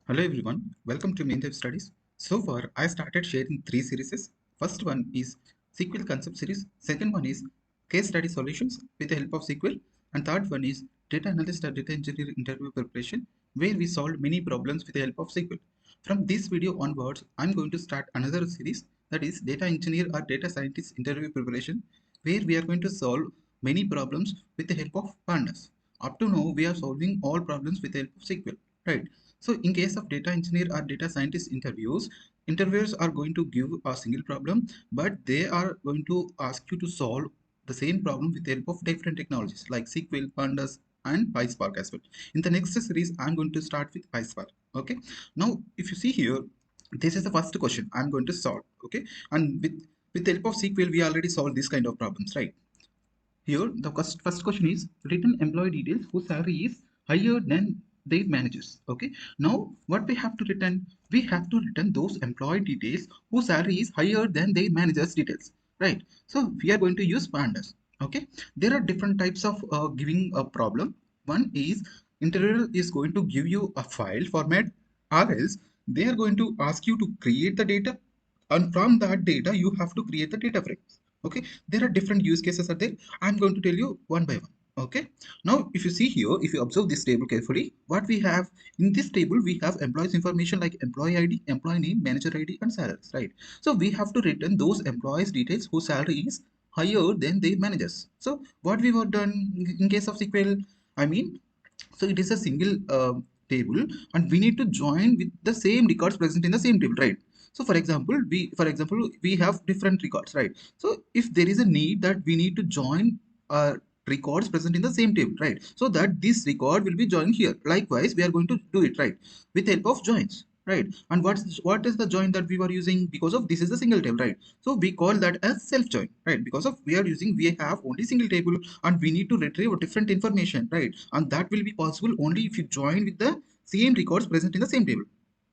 Hello everyone, welcome to Main Type Studies. So far, I started sharing three series. First one is SQL Concept Series. Second one is Case Study Solutions with the help of SQL. And third one is Data Analyst or Data Engineer Interview Preparation, where we solved many problems with the help of SQL. From this video onwards, I'm going to start another series, that is Data Engineer or Data Scientist Interview Preparation, where we are going to solve many problems with the help of Pandas. Up to now, we are solving all problems with the help of SQL, right? So in case of data engineer or data scientist interviews, interviewers are going to give a single problem, but they are going to ask you to solve the same problem with the help of different technologies like SQL, Pandas, and PySpark as well. In the next series, I'm going to start with PySpark. Okay. Now, if you see here, this is the first question I'm going to solve. Okay, and with the help of SQL, we already solved this kind of problems, right? Here, the first question is written employee details whose salary is higher than their managers. Okay. Now, what we have to return? We have to return those employee details whose salary is higher than their managers' details. Right. So we are going to use pandas. Okay. There are different types of giving a problem. One is interviewer is going to give you a file format, or else they are going to ask you to create the data, and from that data you have to create the data frames. Okay, there are different use cases are there. I'm going to tell you one by one. Okay, now if you see here, if you observe this table carefully, what we have in this table, we have employees information like employee id, employee name, manager id, and salaries, right? So we have to return those employees details whose salary is higher than their managers. So what we were done in case of sql, I mean, so it is a single table, and we need to join with the same records present in the same table, right? So for example we have different records, right? So if there is a need that we need to join records present in the same table, right? So that this record will be joined here. Likewise, we are going to do it, right, with help of joins, right? And what is the join that we were using? Because of this is a single table, right? So we call that as self join, right? Because of we have only single table, and we need to retrieve different information, right? And that will be possible only if you join with the same records present in the same table,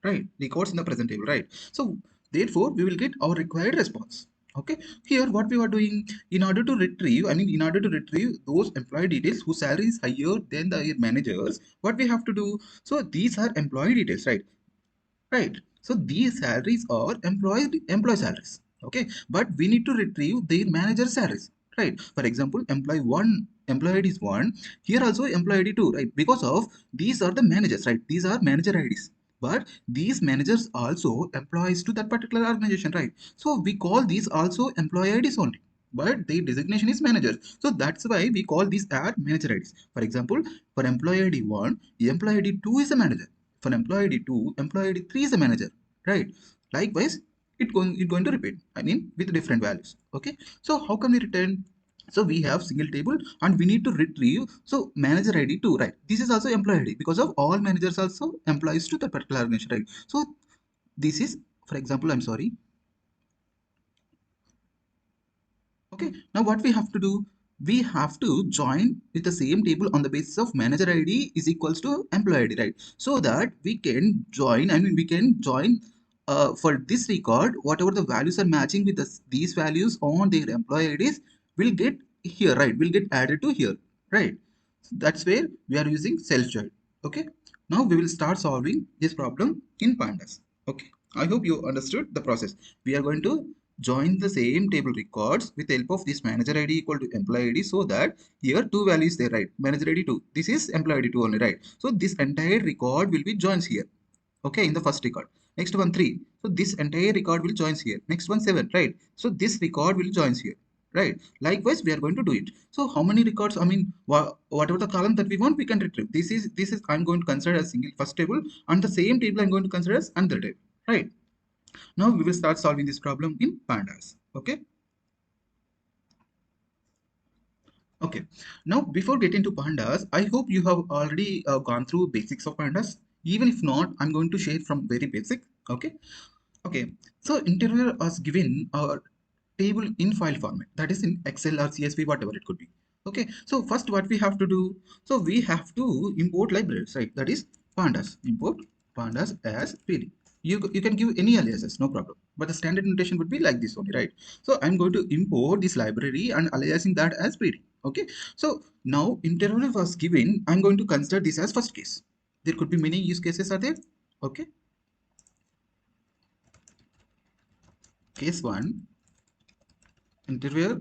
right? Records in the present table, right? So therefore we will get our required response. Okay, here what we were doing, in order to retrieve, I mean, in order to retrieve those employee details whose salary is higher than the managers, what we have to do? So these are employee details, right? Right. So these salaries are employee salaries. Okay. But we need to retrieve their manager salaries. Right. For example, employee one, employee ID is one. Here also employee ID two. Right. Because of these are the managers. Right. These are manager IDs. But these managers also employees to that particular organization. Right. So we call these also employee IDs only. But the designation is managers. So that's why we call these as manager IDs. For example, for employee ID 1, employee ID 2 is a manager. For employee ID 2, employee ID 3 is a manager, right? Likewise, it's going to repeat, I mean, with different values. Okay, so how can we return? So we have single table, and we need to retrieve, so manager ID 2, right? This is also employee ID, because of all managers also employees to that particular organization, right? So this is, for example, I'm sorry. Okay, now what we have to do? We have to join with the same table on the basis of manager ID is equals to employee ID, right? So that we can join, I mean, we can join for this record, whatever the values are matching with these values on their employee IDs will get here, right? Will get added to here, right? So that's where we are using self-join. Okay, now we will start solving this problem in pandas. Okay, I hope you understood the process. We are going to join the same table records with the help of this manager ID equal to employee ID, so that here two values there, right? Manager ID 2, this is employee ID 2 only, right? So this entire record will be joins here. Okay, in the first record. Next one 3, so this entire record will joins here. Next one 7, right? So this record will joins here, right? Likewise, we are going to do it. So how many records, I mean, whatever the column that we want, we can retrieve. This is I'm going to consider as single first table, and the same table I'm going to consider as another table, right? Now we will start solving this problem in pandas. Okay. Okay. Now before getting to pandas, I hope you have already gone through basics of pandas. Even if not, I'm going to share from very basic. Okay. Okay. So interviewer was given a table in file format, that is in Excel or CSV, whatever it could be. Okay. So first what we have to do, so we have to import libraries, right? That is pandas. Import pandas as PD. You can give any aliases, no problem. But the standard notation would be like this only, right? So I'm going to import this library and aliasing that as PD. Okay. So now interval was given. I'm going to consider this as first case. There could be many use cases are there. Okay, case 1, interviewer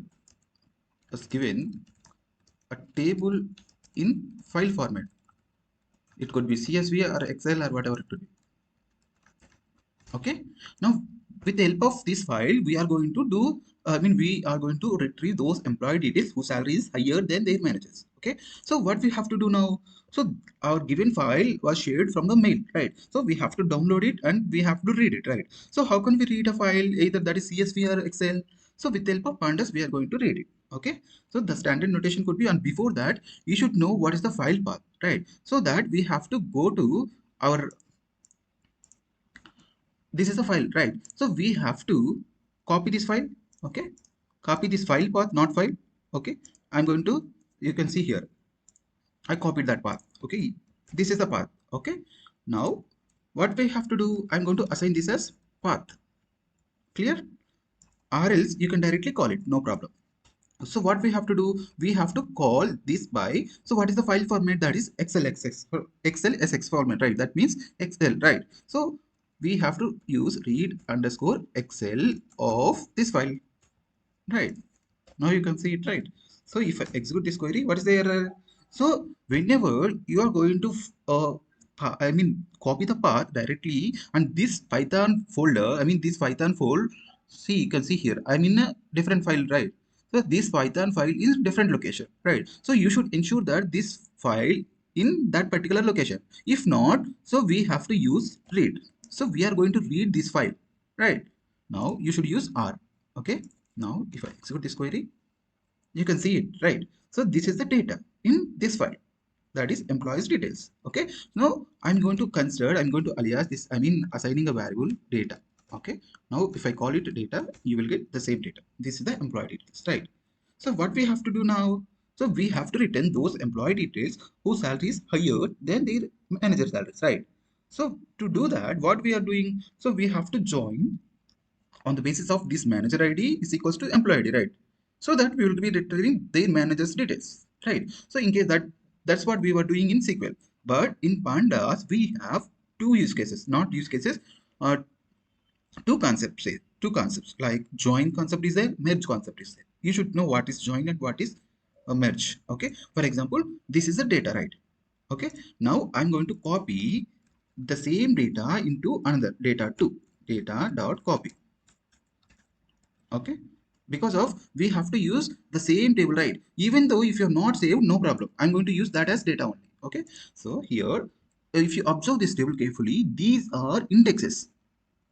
was given a table in file format. It could be CSV or Excel or whatever it could be. Okay, now with the help of this file we are going to do we are going to retrieve those employee details whose salary is higher than their managers. Okay, so what we have to do now, so our given file was shared from the mail, right? So we have to download it and we have to read it, right? So how can we read a file, either that is CSV or Excel? So with the help of Pandas we are going to read it. Okay, so the standard notation could be, and before that you should know what is the file path, right? So that we have to go to our, this is a file, right? So we have to copy this file. Okay, copy this file path, not file. Okay, I'm going to, you can see here I copied that path. Okay, this is the path. Okay, now what we have to do, I'm going to assign this as path. Clear? Or else you can directly call it, no problem. So what we have to do, we have to call this by, so what is the file format? That is XLSX, Excel SX format, right? That means Excel, right? So we have to use read underscore Excel of this file, right? Now you can see it, right? So if I execute this query, what is the error? So whenever you are going to copy the path directly, and this Python folder, this Python folder, see, you can see here I'm in a different file, right? So this Python file is different location, right? So you should ensure that this file in that particular location. If not, so we have to use read. So we are going to read this file, right? Now you should use R. Okay, now if I execute this query, you can see it, right? So this is the data in this file, that is employees details. Okay, now I'm going to alias this, assigning a variable data. Okay, now if I call it data, you will get the same data. This is the employee details, right? So what we have to do now, so we have to return those employee details whose salary is higher than their manager salaries, right? So to do that, what we are doing, so we have to join on the basis of this manager ID is equals to employee ID, right? So that we will be retrieving their manager's details, right? So in case that, that's what we were doing in SQL. But in Pandas, we have two use cases, not use cases, uh, two concepts, say, two concepts, like join concept is there, merge concept is there. You should know what is join and what is a merge. Okay, for example, this is the data, right? Okay, now I'm going to copy the same data into another data 2, data dot copy. Okay, because of we have to use the same table, right? Even though if you have not saved, no problem, I'm going to use that as data only. Okay, so here if you observe this table carefully, these are indexes,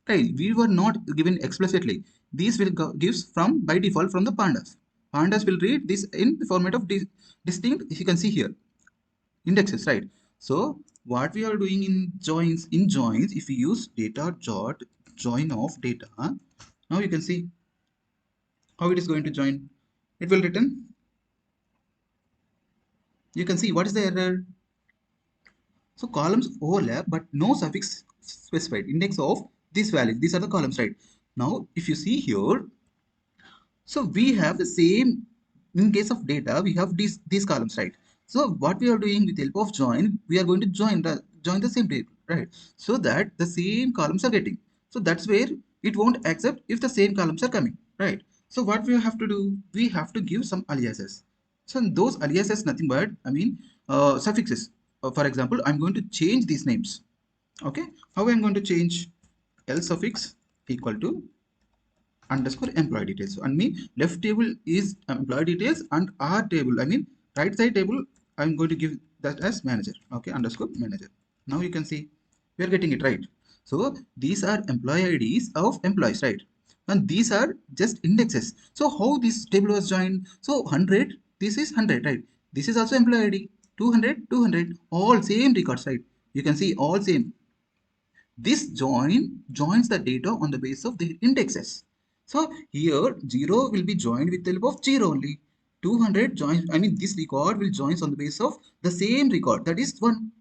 right? We were not given explicitly. These will gives from by default from the Pandas will read this in the format of distinct, if you can see here, indexes, right? So what we are doing in joins, if we use data dot join of data, now you can see how it is going to join. It will return, you can see what is the error. So columns overlap but no suffix specified, index of this value, these are the columns, right? Now if you see here, so we have the same, in case of data, we have these columns, right? So what we are doing with the help of join, we are going to join the same table, right? So that the same columns are getting. So that's where it won't accept if the same columns are coming, right? So what we have to do, we have to give some aliases. So those aliases nothing but, suffixes. For example, I'm going to change these names. Okay, how I'm going to change? L suffix equal to underscore employee details. So, and me left table is employee details, and R table, right side table, I'm going to give that as manager. Okay, underscore manager. Now you can see we are getting it, right? So these are employee IDs of employees, right? And these are just indexes. So how this table was joined? So 100, this is 100, right? This is also employee ID. 200, 200, all same records, right? You can see all same. This joins the data on the basis of their indexes. So here 0 will be joined with the help of 0 only. 200 joins, this record will joins on the basis of the same record, that is 1,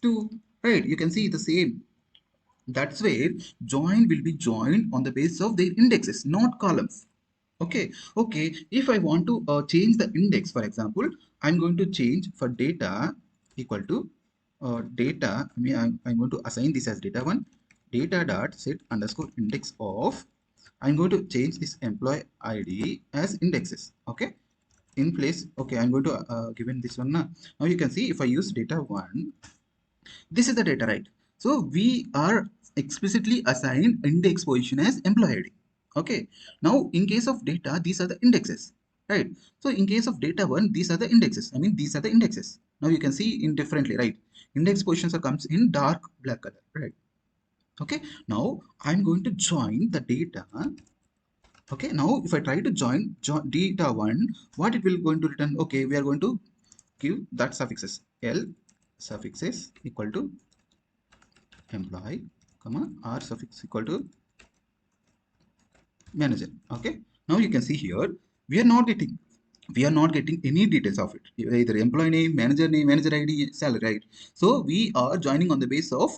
2, right? You can see the same. That's where join will be joined on the basis of their indexes, not columns. Okay, okay. If I want to change the index, for example, I'm going to change for data equal to data, I mean, I'm going to assign this as data 1, data dot set underscore index of, I'm going to change this employee ID as indexes. Okay. In place, okay, I'm going to given this one now. Now you can see if I use data 1, this is the data, right? So we are explicitly assigned index position as employee ID. Okay. Now in case of data, these are the indexes, right? So in case of data 1, these are the indexes. I mean, these are the indexes. Now you can see in differently, right? Index positions are comes in dark black color, right? Okay. Now I'm going to join the data. Okay. Now if I try to join data 1, what it will going to return? Okay, we are going to give that suffixes l suffixes equal to employee, comma r suffix equal to manager. Okay. Now you can see here we are not getting any details of it, either employee name, manager ID, salary, right? So we are joining on the base of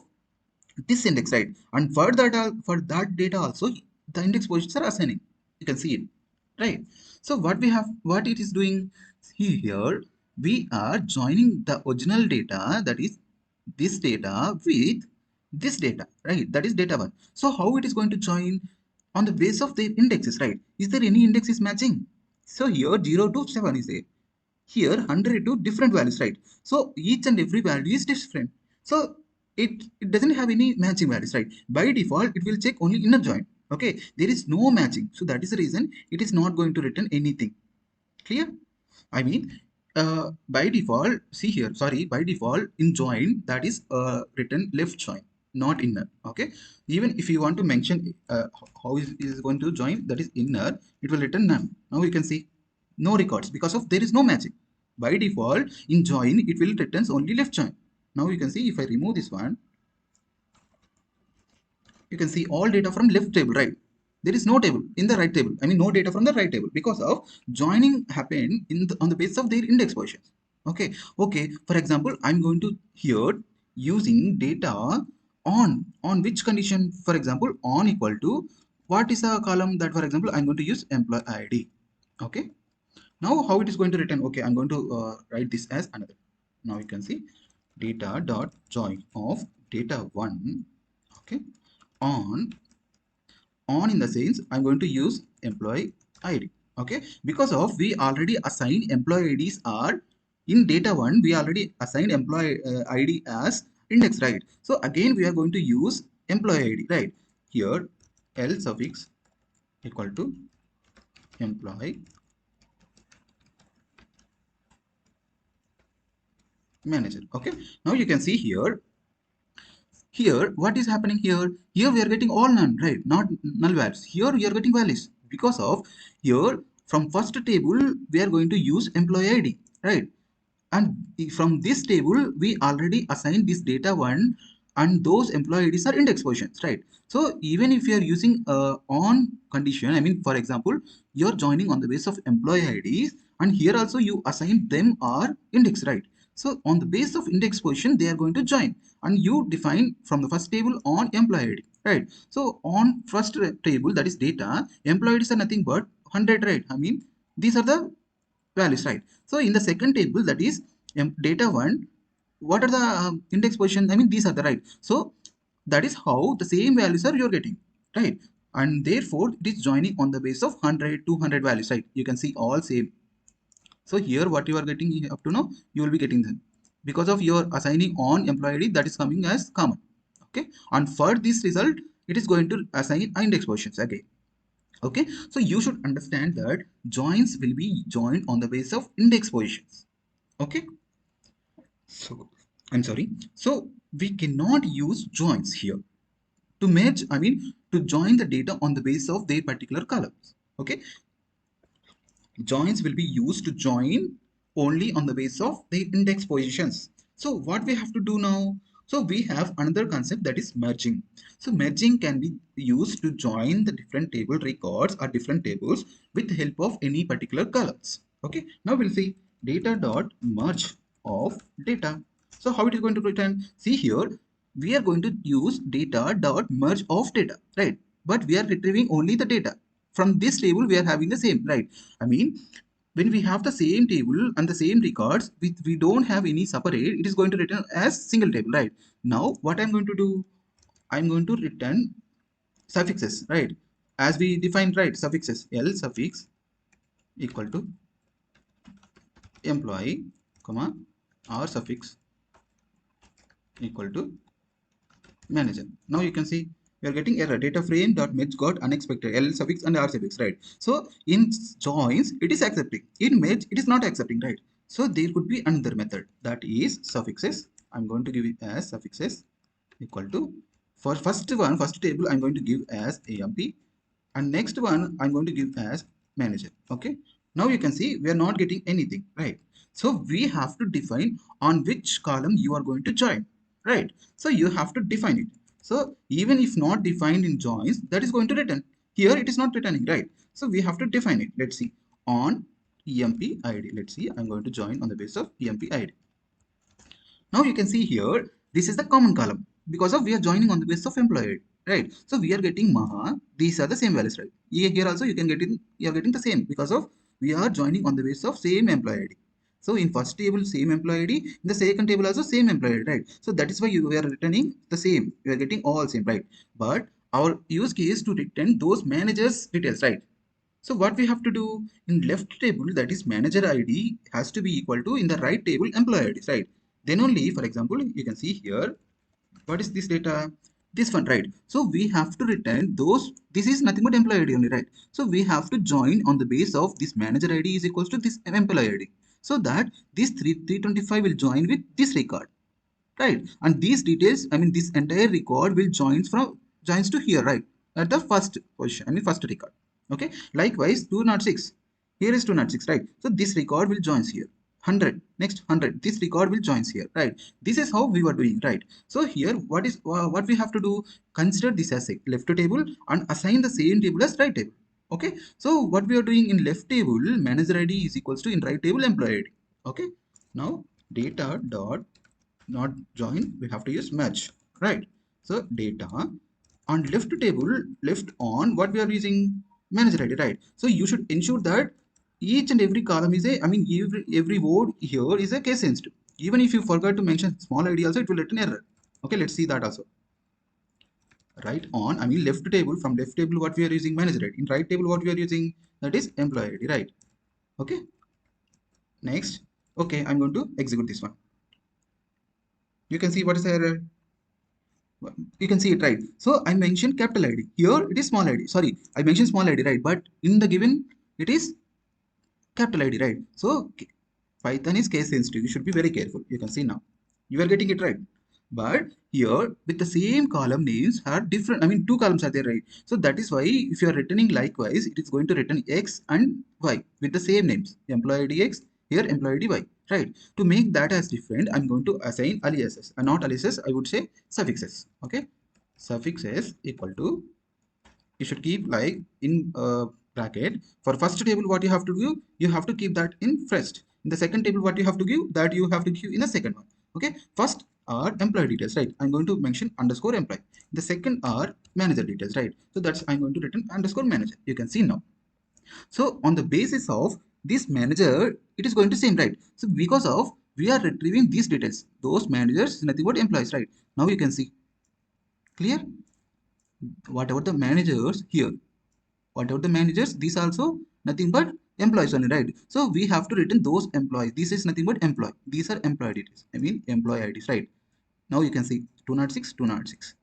this index, right? And for that data also, the index positions are assigning. You can see it, right? So what it is doing here, we are joining the original data, that is this data, with this data, right? That is data 1. So how it is going to join? On the base of their indexes, right? Is there any index is matching? So here 0 to 7 is there, here 100 to different values, right? So each and every value is different. So it doesn't have any matching values, right? By default it will check only inner join. Okay, there is no matching, so that is the reason it is not going to return anything. Clear? I mean, by default, see here, sorry, by default in join, that is written left join, not inner. Okay. Even if you want to mention how is going to join, that is inner, it will return none. Now you can see no records because of there is no matching. By default in join it will returns only left join. Now you can see if I remove this one, you can see all data from left table, right? There is no table in the right table. I mean, no data from the right table because of joining happened on the basis of their index positions. Okay. Okay. For example, I'm going to here using data on which condition? For example, on equal to what is a column that, for example, I'm going to use employee ID. Okay. Now how it is going to return? Okay, I'm going to write this as another. Now you can see data dot join of data 1. Okay, on in the sense I'm going to use employee ID. Okay, because of we already assigned employee IDs are in data 1, we already assigned employee ID as index, right? So again we are going to use employee ID, right? Here l suffix equal to employee manager. Okay, now you can see here, what is happening here? Here we are getting all none, right? Not null values. Here we are getting values because of here from first table we are going to use employee ID, right? And from this table we already assigned this data 1, and those employee IDs are index positions, right? So even if you are using on condition, I mean, for example, you're joining on the basis of employee IDs, and here also you assign them are index, right? So on the base of index position they are going to join, and you define from the first table on employee ID, right? So on first table, that is data, employee IDs are nothing but 100, right? I mean, these are the values, right? So in the second table, that is data 1, what are the index position? I mean, these are the, right? So that is how the same values are you're getting, right? And therefore it is joining on the base of 100, 200 values, right? You can see all same. So here what you are getting up to now, you will be getting them because of your assigning on employee ID, that is coming as common. Okay, and for this result it is going to assign index positions again. Okay, so you should understand that joins will be joined on the basis of index positions. Okay, so I'm sorry, so we cannot use joins here to merge, I mean, to join the data on the basis of their particular columns. Okay, joins will be used to join only on the basis of the index positions. So what we have to do now? So we have another concept, that is merging. So merging can be used to join the different table records or different tables with the help of any particular columns. Okay, now we'll see data dot merge of data. So how it is going to return? See here, we are going to use data dot merge of data, right? But we are retrieving only the data from this table. We are having the same, right? I mean, when we have the same table and the same records, we don't have any separate, it is going to return as single table, right? Now what I'm going to do, I'm going to return suffixes, right? As we defined, right? Suffixes, L suffix equal to employee, comma, R suffix equal to manager. Now you can see we are getting error, data frame dot match got unexpected, L suffix and R suffix, right? So in joins it is accepting, in match it is not accepting, right? So there could be another method, that is suffixes. I'm going to give it as suffixes equal to, for first table I'm going to give as AMP, and next one I'm going to give as manager. Okay, now you can see we are not getting anything, right? So we have to define on which column you are going to join, right? So you have to define it. So even if not defined in joins, that is going to return. Here it is not returning, right? So we have to define it. Let's see, on emp id, let's see, I'm going to join on the basis of emp id. Now you can see here, this is the common column because of we are joining on the basis of employee, right? So we are getting Maha, these are the same values, right? Here also you can get in, you are getting the same because of we are joining on the basis of same employee ID. So in first table same employee ID, in the second table also same employee ID, right? So that is why you are returning the same, you are getting all same, right? But our use case to return those managers details, right? So what we have to do in left table, that is manager ID, has to be equal to in the right table employee ID, right? Then only, for example, you can see here, what is this data? This one, right? So we have to return those, this is nothing but employee ID only, right? So we have to join on the base of this manager ID is equals to this employee ID. So that this 325 will join with this record, right? And these details, I mean this entire record will joins to here, right? At the first position, I mean first record. Okay, likewise 206, here is 206, right? So this record will joins here. 100, next 100, this record will joins here, right? This is how we were doing, right? So here what we have to do, consider this as a left table and assign the same table as right table. Okay, so what we are doing in left table manager ID is equals to in right table employee ID. Okay, now data dot not join, we have to use merge, right? So data on left table, left on what we are using manager ID, right? So you should ensure that each and every column is a, I mean every word here is a case sensitive. Even if you forgot to mention small id also, it will return error. Okay, let's see that also. Right on, I mean left table, from left table what we are using manager ID, in right table what we are using, that is employee ID, right? Okay, next. Okay, I'm going to execute this one. You can see what is the error. You can see it, right? So I mentioned capital ID, here it is small id, sorry, I mentioned small id, right? But in the given it is capital id, right? So Python is case sensitive, you should be very careful. You can see now you are getting it right. But here with the same column names are different, I mean two columns are there, right? So that is why if you are returning likewise, it is going to return x and y with the same names, employee id x, here employee id y, right? To make that as different, I'm going to assign aliases, and not aliases, I would say suffixes. Okay, suffixes equal to, you should keep like in bracket. For first table what you have to do, you have to keep that in first. In the second table what you have to give, that you have to give in the second one. Okay, first are employee details, right? I'm going to mention underscore employee. The second are manager details, right? So that's, I'm going to return underscore manager. You can see now. So on the basis of this manager, it is going to same, right? So because of we are retrieving these details, those managers is nothing but employees, right? Now you can see clear, whatever the managers here, whatever the managers, these also nothing but employees only, right? So we have to return those employees, this is nothing but employee, these are employee details, I mean employee IDs, right? Now you can see 206, 206,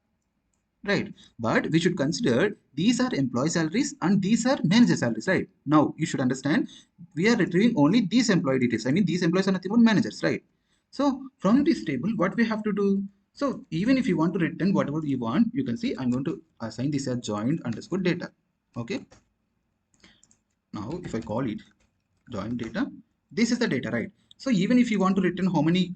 right? But we should consider these are employee salaries and these are manager salaries, right? Now you should understand we are retrieving only these employee details, I mean these employees are nothing but managers, right? So from this table what we have to do, so even if you want to return whatever you want, you can see I'm going to assign this as joined underscore data. Okay, now if I call it join data, this is the data, right? So even if you want to return how many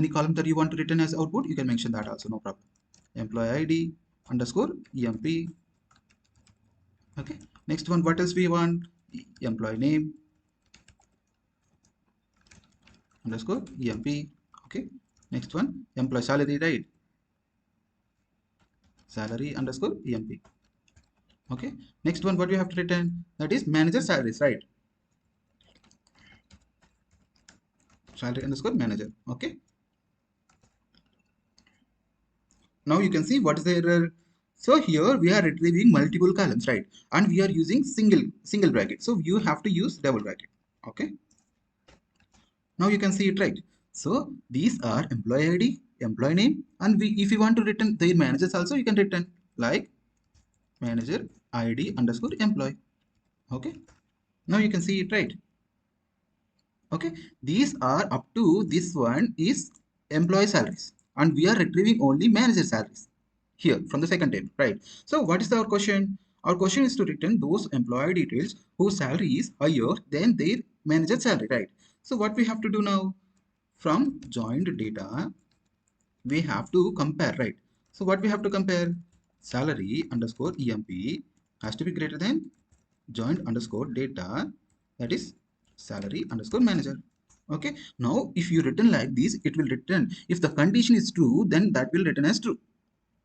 columns that you want to return as output, you can mention that also, no problem. Employee id underscore emp. Okay, next one, what else we want, employee name underscore emp. Okay, next one employee salary, right? Salary underscore emp. Okay, next one what we have to return, that is manager salaries, right? salary underscore manager. Okay. Now you can see what is the error. So here we are retrieving multiple columns, right? And we are using single bracket. So you have to use double bracket. Okay. Now you can see it, right? So these are employee ID, employee name, and if you want to return their managers also, you can return like manager ID underscore employee. Okay. Now you can see it, right? Okay. These are up to this one is employee salaries, and we are retrieving only manager salaries here from the second table, right? So what is our question? Our question is to return those employee details whose salary is higher than their manager salary, right? So what we have to do now? From joined data, we have to compare, right? So what we have to compare? Salary underscore EMP has to be greater than joined underscore data, that is salary underscore manager. Okay. Now if you return like this, it will return, if the condition is true, then that will return as true.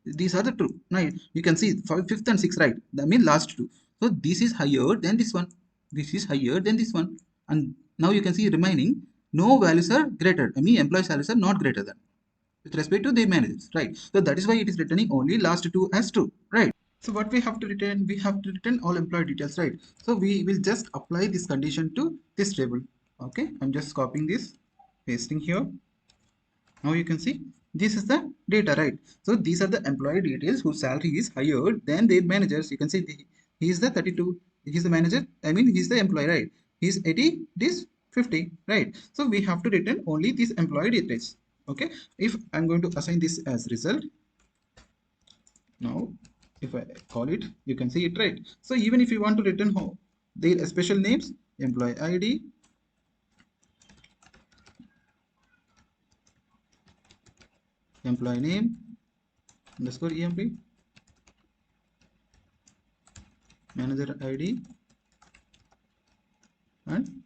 These are the true, right? You can see fifth and sixth, right? That means last two. So this is higher than this one, this is higher than this one, and now you can see remaining no values are greater, I mean employee salaries are not greater than with respect to the managers, right? So that is why it is returning only last two as true, right? So what we have to return? We have to return all employee details, right? So we will just apply this condition to this table. Okay, I'm just copying this, pasting here. Now you can see this is the data, right? So these are the employee details whose salary is higher than their managers. You can see he is the 32. He's the manager. I mean, he's the employee, right? He's 80. This 50, right? So we have to return only these employee details. Okay. If I'm going to assign this as result, now if I call it, you can see it, right? So even if you want to return their special names, employee ID, employee name underscore EMP, manager ID, and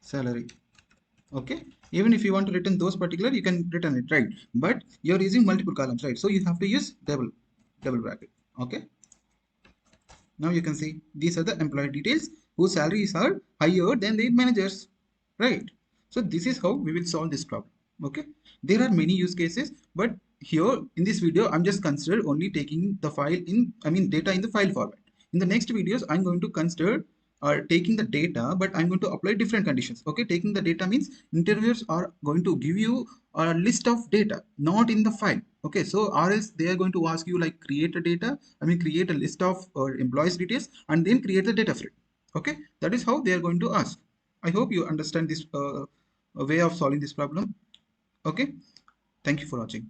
salary. Okay. Even if you want to return those particular, you can return it, right? But you're using multiple columns, right? So you have to use double bracket. Okay. Now you can see these are the employee details whose salaries are higher than the managers, right? So this is how we will solve this problem. Okay. There are many use cases, but here in this video, I'm just consider only taking the file in, I mean data in the file format. In the next videos, I'm going to consider taking the data, but I'm going to apply different conditions. Okay. Taking the data means interviewers are going to give you a list of data, not in the file. Okay. So or else they are going to ask you like create a data, I mean create a list of employees details and then create the data frame. Okay. That is how they are going to ask. I hope you understand this way of solving this problem. Okay. Thank you for watching.